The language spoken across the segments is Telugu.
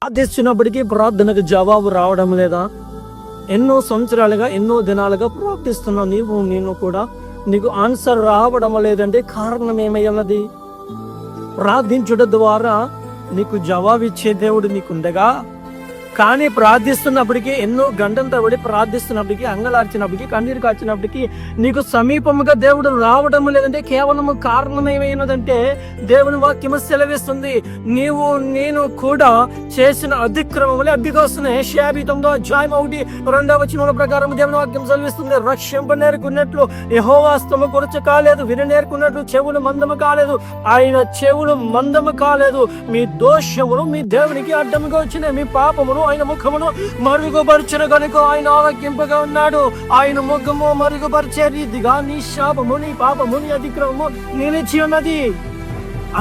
ప్రార్థిస్తున్నప్పటికీ ప్రార్థనకు జవాబు రావడం లేదా? ఎన్నో సంవత్సరాలుగా, ఎన్నో దినాలుగా ప్రార్థిస్తున్నావు నేను కూడా, నీకు ఆన్సర్ రావడం లేదంటే కారణం ఏమయ్యన్నది? ప్రార్థించుట ద్వారా నీకు జవాబిచ్చే దేవుడు నీకుండగా, కానీ ప్రార్థిస్తున్నప్పటికీ, ఎన్నో గంటల తరబడి ప్రార్థిస్తున్నప్పటికీ, అంగలార్చినప్పటికీ, కన్నీరు కాచినప్పటికీ నీకు సమీపముగా దేవుడు రావడం లేదంటే కేవలం కారణం ఏమైనదంటే, దేవుని వాక్యము సెలవిస్తుంది, నీవు నేను కూడా చేసిన అతిక్రమములే అడ్డుగా వస్తున్నాయి. యెషయా 9:1-2 ప్రకారం దేవుని వాక్యం సెలవిస్తుంది, రక్షింపనేరుకున్నట్లు యెహోవా హస్తము కొరచ కాలేదు, విననేరుకున్నట్లు చెవులు మందము కాలేదు. ఆయన చెవులు మందము కాలేదు. మీ దోషములు మీ దేవునికి అడ్డముగా వచ్చినాయి. మీ పాపమును ఆయన ముఖమును మరుగుపరిచిన కనుక ఆయన ఆలకింపగా ఉన్నాడు. ఆయన ముఖము మరుగుపరిచే రీతిగా నీ శాపము, నీ పాపము, నీ అతిక్రమము నిలిచి ఉన్నది.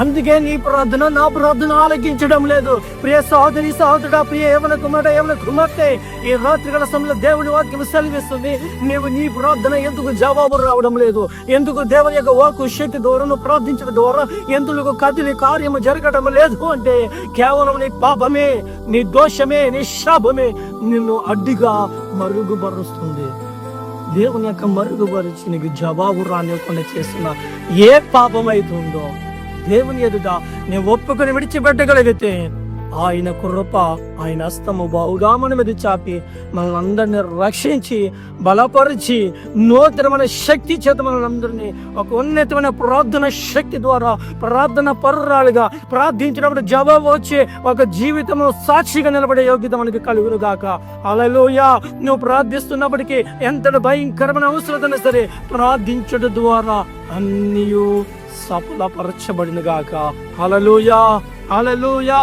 అందుకే నీ ప్రార్థన, నా ప్రార్థన ఆలకించడం లేదు. ప్రియ సహోదరి, సహోదరుడా, ప్రియ యవన కుమారుడు, యవన కుమార్తె, ఈ రాత్రి కాల సమయంలో దేవుని వాక్యం సెలవిస్తుంది, నీవు నీ ప్రార్థన ఎందుకు జవాబు రావడం లేదు? ఎందుకు దేవుని యొక్క వాక్కు శక్తి ద్వారా నువ్వు ప్రార్థించడం ద్వారా ఎందుకు కదిలి కార్యము జరగడం లేదు అంటే, కేవలం నీ పాపమే, నీ దోషమే, నీ శాపమే నిన్ను అడ్డిగా మరుగుపరుస్తుంది. దేవుని యొక్క మరుగుపరిచి నీకు జవాబు రానివ్వకుండా చేస్తున్న ఏ పాపం అవుతుందో దేవుని ఎదుట నేను ఒప్పుకొని విడిచిపెట్టగలిగితే, ఆయన కృప, ఆయన హస్తము బావుగా మన మీద చాపి మనల్ని అందరినీ రక్షించి బలపరిచి నూతనమైన శక్తి చేత మనందరినీ ఒక ఉన్నతమైన ప్రార్థన శక్తి ద్వారా ప్రార్థన పరురాలుగా ప్రార్థించినప్పుడు జవాబు వచ్చే ఒక జీవితంలో సాక్షిగా నిలబడే యోగ్యత మనకి కలుగును గాక. హల్లెలూయా. నువ్వు ప్రార్థిస్తున్నప్పటికీ ఎంతటి భయంకరమైన అవసరమైనా సరే ప్రార్థించడం ద్వారా అన్నీ సఫలపరచబడిన గాక. హల్లెలూయా, హల్లెలూయా.